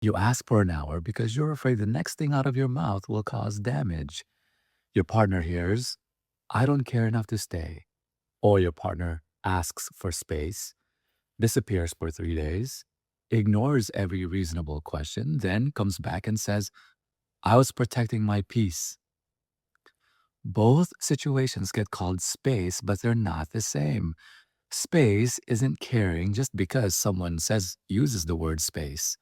You ask for an hour because you're afraid the next thing out of your mouth will cause damage. Your partner hears, I don't care enough to stay. Or your partner asks for space, disappears for 3 days, ignores every reasonable question, then comes back and says, I was protecting my peace. Both situations get called space, but they're not the same. Space isn't caring just because someone uses the word space.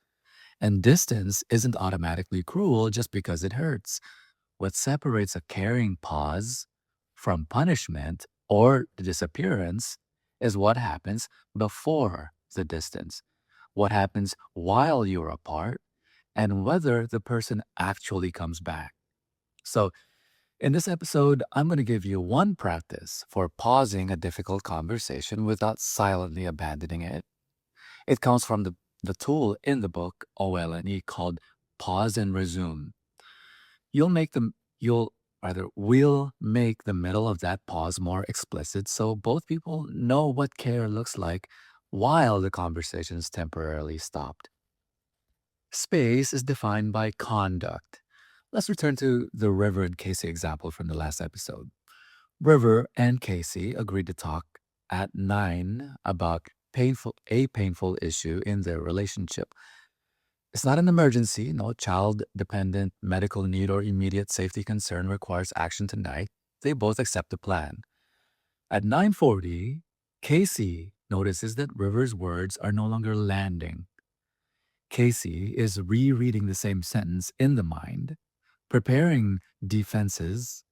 And distance isn't automatically cruel just because it hurts. What separates a caring pause from punishment or the disappearance is what happens before the distance, what happens while you're apart, and whether the person actually comes back. So, in this episode, I'm going to give you one practice for pausing a difficult conversation without silently abandoning it. It comes from the tool in the book OLNE called Pause and Resume. You'll make them, you'll rather, we'll make the middle of that pause more explicit so both people know what care looks like while the conversation is temporarily stopped. Space is defined by conduct. Let's return to the River and Casey example from the last episode. River and Casey agreed to talk at 9 about a painful issue in their relationship. It's not an emergency. No child-dependent medical need or immediate safety concern requires action tonight. They both accept the plan. At 9:40, Casey notices that River's words are no longer landing. Casey is rereading the same sentence in the mind, preparing defenses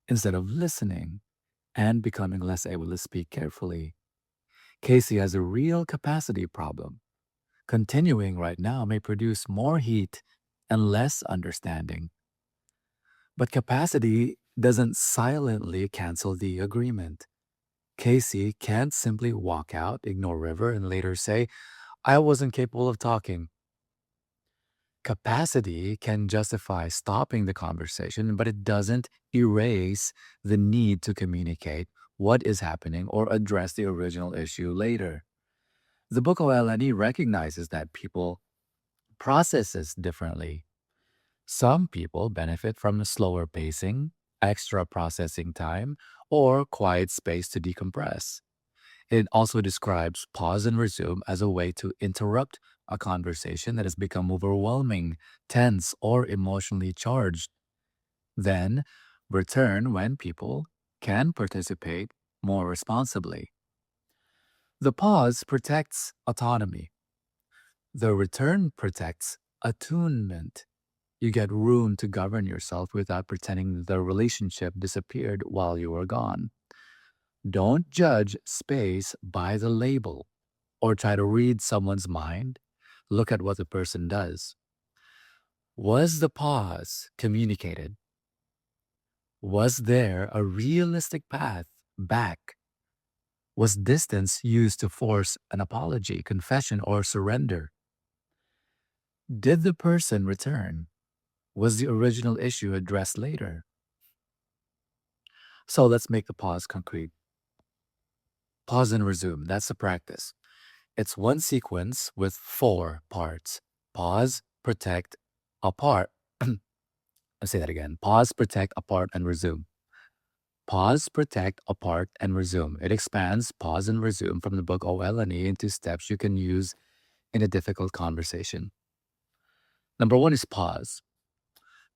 instead of listening, and becoming less able to speak carefully. Casey has a real capacity problem. Continuing right now may produce more heat and less understanding. But capacity doesn't silently cancel the agreement. Casey can't simply walk out, ignore River, and later say, I wasn't capable of talking. Capacity can justify stopping the conversation, but it doesn't erase the need to communicate what is happening or address the original issue later. The book OLNE recognizes that people process this differently. Some people benefit from a slower pacing, extra processing time, or quiet space to decompress. It also describes pause and resume as a way to interrupt a conversation that has become overwhelming, tense, or emotionally charged. Then return when people can participate more responsibly. The pause protects autonomy. The return protects attunement. You get room to govern yourself without pretending the relationship disappeared while you were gone. Don't judge space by the label or try to read someone's mind. Look at what the person does. Was the pause communicated? Was there a realistic path back? Was distance used to force an apology, confession, or surrender? Did the person return? Was the original issue addressed later? So let's make the pause concrete. Pause and resume. That's the practice. It's one sequence with 4 parts. Pause, protect, apart. I'll say that again. Pause, protect, apart, and resume. Pause, protect, apart, and resume. It expands pause and resume from the book OLNE into steps you can use in a difficult conversation. Number 1 is pause.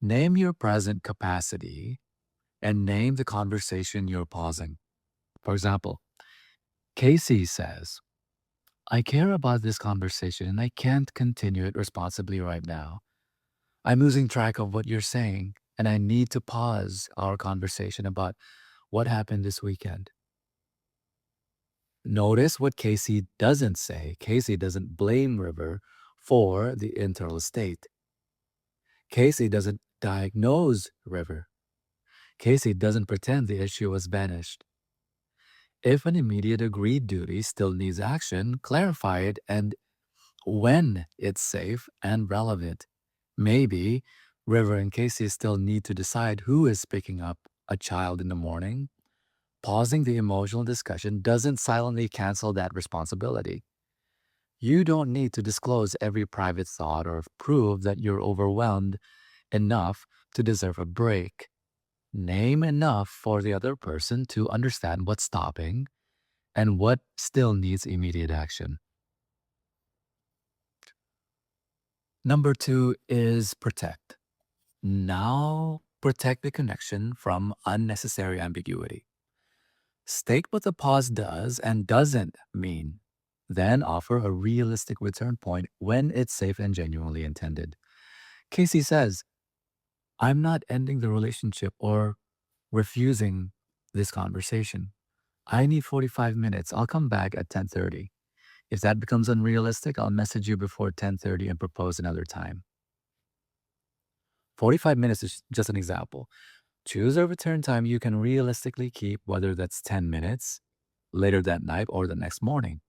Name your present capacity and name the conversation you're pausing. For example, Casey says, I care about this conversation and I can't continue it responsibly right now. I'm losing track of what you're saying and I need to pause our conversation about what happened this weekend. Notice what Casey doesn't say. Casey doesn't blame River for the internal state. Casey doesn't diagnose River. Casey doesn't pretend the issue was banished. If an immediate agreed duty still needs action, clarify it and when it's safe and relevant. Maybe River and Casey still need to decide who is picking up a child in the morning. Pausing the emotional discussion doesn't silently cancel that responsibility. You don't need to disclose every private thought or prove that you're overwhelmed enough to deserve a break. Name enough for the other person to understand what's stopping and what still needs immediate action. Number two is protect. Now, protect the connection from unnecessary ambiguity. State what the pause does and doesn't mean. Then offer a realistic return point when it's safe and genuinely intended. Casey says, I'm not ending the relationship or refusing this conversation. I need 45 minutes. I'll come back at 10:30. If that becomes unrealistic, I'll message you before 10:30 and propose another time. 45 minutes is just an example. Choose a return time you can realistically keep, whether that's 10 minutes, later that night, or the next morning.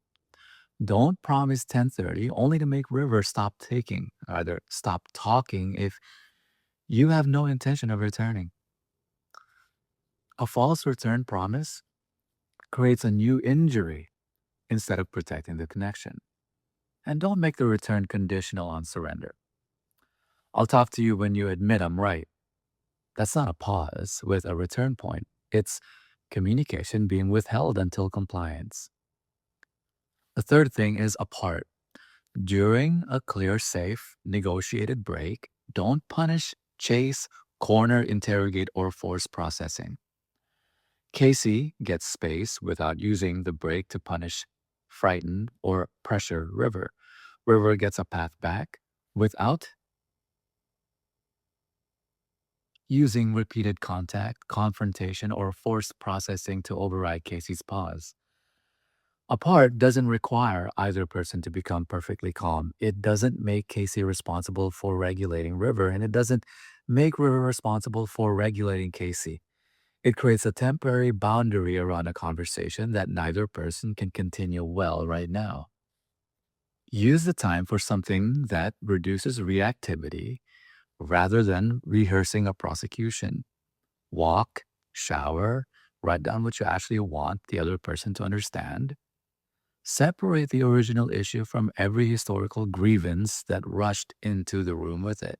Don't promise 10:30 only to make River stop taking, either stop talking if you have no intention of returning. A false return promise creates a new injury instead of protecting the connection. And don't make the return conditional on surrender. I'll talk to you when you admit I'm right. That's not a pause with a return point. It's communication being withheld until compliance. The third thing is apart. During a clear, safe, negotiated break, don't punish, chase, corner, interrogate, or force processing. Casey gets space without using the break to punish, frighten, or pressure River. River gets a path back without using repeated contact, confrontation, or forced processing to override Casey's pause. Apart doesn't require either person to become perfectly calm. It doesn't make Casey responsible for regulating River, and it doesn't make River responsible for regulating Casey. It creates a temporary boundary around a conversation that neither person can continue well right now. Use the time for something that reduces reactivity rather than rehearsing a prosecution. Walk, shower, write down what you actually want the other person to understand. Separate the original issue from every historical grievance that rushed into the room with it.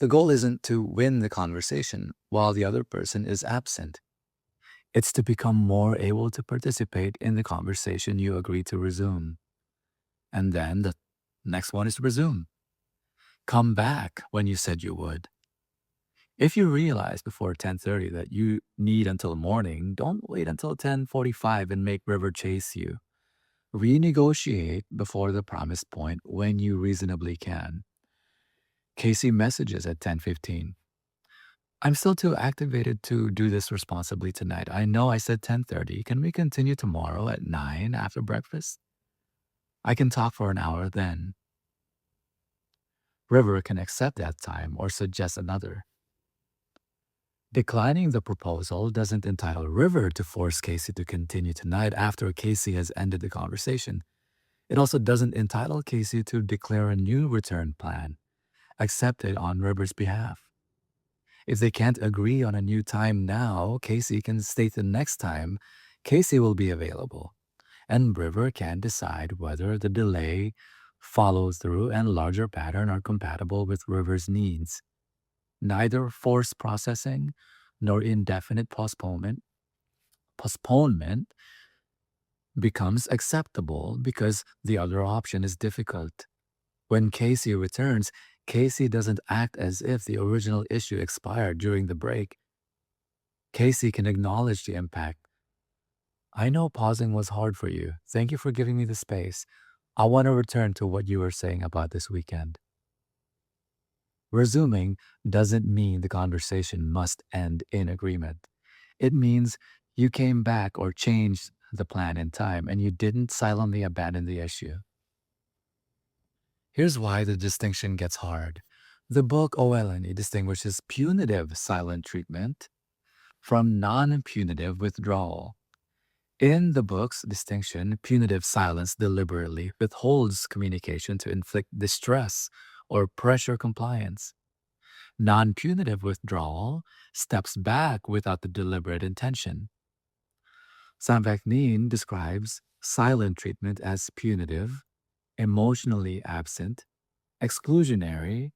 The goal isn't to win the conversation while the other person is absent. It's to become more able to participate in the conversation you agreed to resume. And then the next one is to resume. Come back when you said you would. If you realize before 10:30 that you need until morning, don't wait until 10:45 and make River chase you. Renegotiate before the promised point when you reasonably can. Casey messages at 10:15. I'm still too activated to do this responsibly tonight. I know I said 10:30. Can we continue tomorrow at 9 after breakfast? I can talk for an hour then. River can accept that time or suggest another. Declining the proposal doesn't entitle River to force Casey to continue tonight after Casey has ended the conversation. It also doesn't entitle Casey to declare a new return plan, accepted on River's behalf. If they can't agree on a new time now, Casey can state the next time Casey will be available, and River can decide whether the delay, follow through, and larger pattern are compatible with River's needs. Neither forced processing nor indefinite postponement becomes acceptable because the other option is difficult. When Casey returns, Casey doesn't act as if the original issue expired during the break. Casey can acknowledge the impact. I know pausing was hard for you. Thank you for giving me the space. I want to return to what you were saying about this weekend. Resuming doesn't mean the conversation must end in agreement. It means you came back or changed the plan in time and you didn't silently abandon the issue. Here's why the distinction gets hard. The book OLNE distinguishes punitive silent treatment from non punitive withdrawal. In the book's distinction, punitive silence deliberately withholds communication to inflict distress or pressure compliance. Non punitive withdrawal steps back without the deliberate intention. Samvak Nin describes silent treatment as punitive, emotionally absent, exclusionary,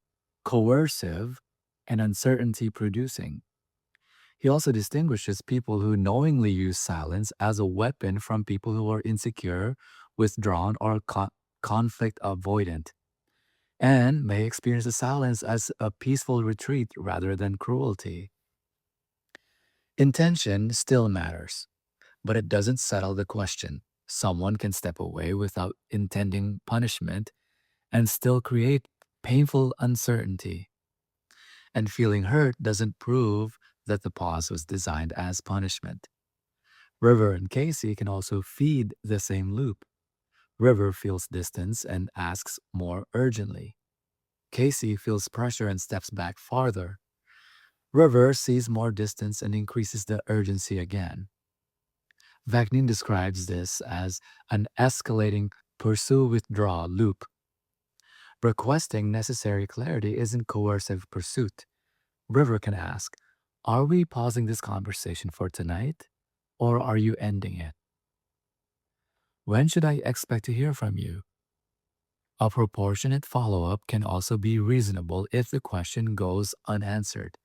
coercive, and uncertainty producing. He also distinguishes people who knowingly use silence as a weapon from people who are insecure, withdrawn, or conflict avoidant, and may experience the silence as a peaceful retreat rather than cruelty. Intention still matters, but it doesn't settle the question. Someone can step away without intending punishment and still create painful uncertainty. And feeling hurt doesn't prove that the pause was designed as punishment. River and Casey can also feed the same loop. River feels distance and asks more urgently. Casey feels pressure and steps back farther. River sees more distance and increases the urgency again. Vagnin describes this as an escalating pursue withdraw loop. Requesting necessary clarity isn't coercive pursuit. River can ask, are we pausing this conversation for tonight, or are you ending it? When should I expect to hear from you? A proportionate follow up can also be reasonable if the question goes unanswered.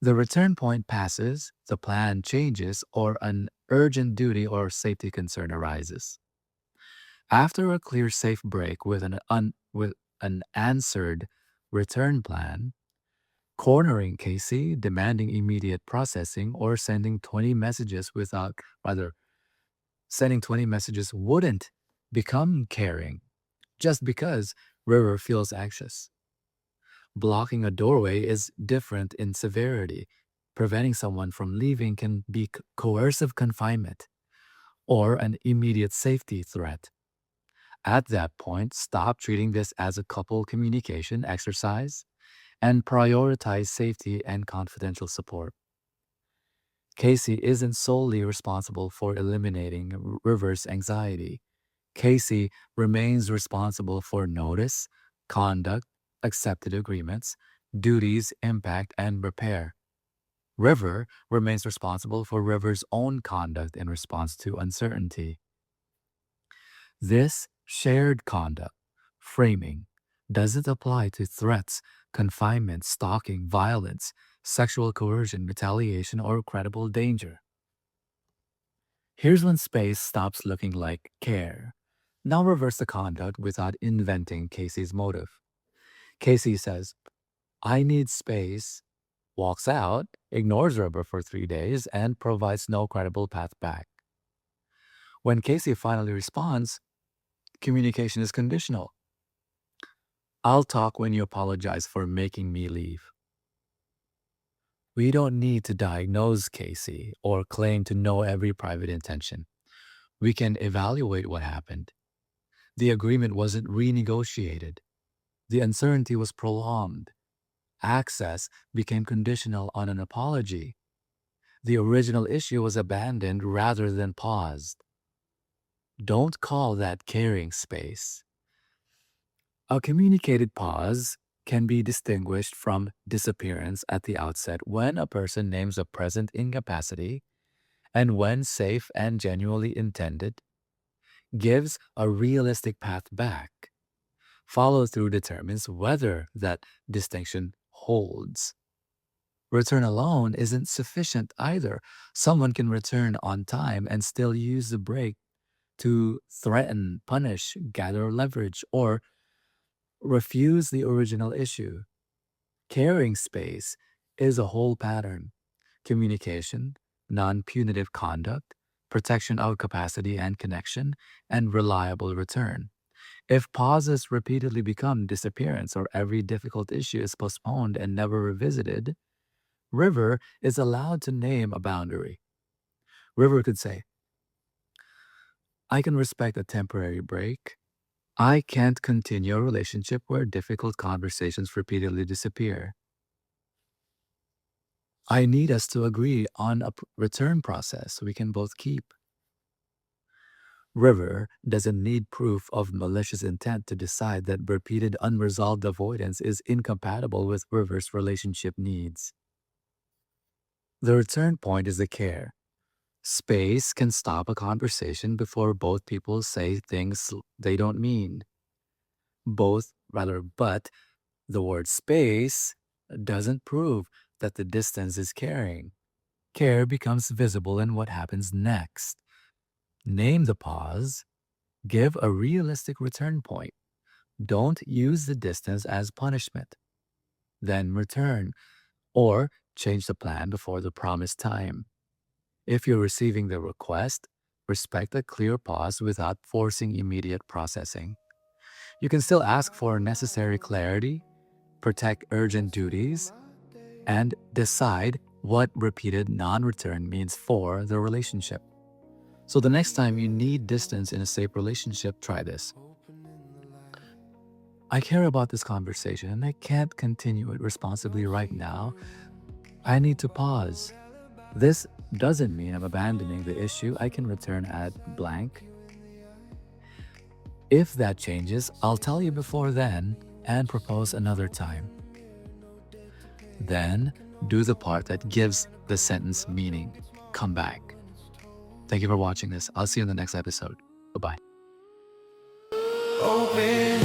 The return point passes, the plan changes, or an urgent duty or safety concern arises. After a clear safe break with with an answered return plan, cornering Casey, demanding immediate processing, or sending 20 messages wouldn't become caring just because River feels anxious. Blocking a doorway is different in severity. Preventing someone from leaving can be coercive confinement or an immediate safety threat. At that point, stop treating this as a couple communication exercise and prioritize safety and confidential support. Casey isn't solely responsible for eliminating River's anxiety. Casey remains responsible for notice, conduct, accepted agreements, duties, impact, and repair. River remains responsible for River's own conduct in response to uncertainty. This shared conduct framing doesn't apply to threats, confinement, stalking, violence, sexual coercion, retaliation, or credible danger. Here's when space stops looking like care. Now reverse the conduct without inventing Casey's motive. Casey says, I need space, walks out, ignores River for 3 days, and provides no credible path back. When Casey finally responds, communication is conditional. I'll talk when you apologize for making me leave. We don't need to diagnose Casey or claim to know every private intention. We can evaluate what happened. The agreement wasn't renegotiated. The uncertainty was prolonged. Access became conditional on an apology. The original issue was abandoned rather than paused. Don't call that carrying space. A communicated pause can be distinguished from disappearance at the outset when a person names a present incapacity and when safe and genuinely intended, gives a realistic path back. Follow through determines whether that distinction holds. Return alone isn't sufficient either. Someone can return on time and still use the break to threaten, punish, gather leverage, or refuse the original issue. Carrying space is a whole pattern: communication, non punitive conduct, protection of capacity and connection, and reliable return. If pauses repeatedly become disappearance or every difficult issue is postponed and never revisited, River is allowed to name a boundary. River could say, I can respect a temporary break. I can't continue a relationship where difficult conversations repeatedly disappear. I need us to agree on a return process we can both keep. River doesn't need proof of malicious intent to decide that repeated unresolved avoidance is incompatible with River's relationship needs. The return point is the care. Space can stop a conversation before both people say things they don't mean. But the word space doesn't prove that the distance is caring. Care becomes visible in what happens next. Name the pause, give a realistic return point. Don't use the distance as punishment. Then return or change the plan before the promised time. If you're receiving the request, respect a clear pause without forcing immediate processing. You can still ask for necessary clarity, protect urgent duties, and decide what repeated non return means for the relationship. So the next time you need distance in a safe relationship, try this. I care about this conversation and I can't continue it responsibly right now. I need to pause. This doesn't mean I'm abandoning the issue. I can return at blank. If that changes, I'll tell you before then and propose another time. Then do the part that gives the sentence meaning. Come back. Thank you for watching this. I'll see you in the next episode. Bye-bye. Open,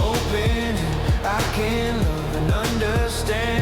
open, I can love and understand.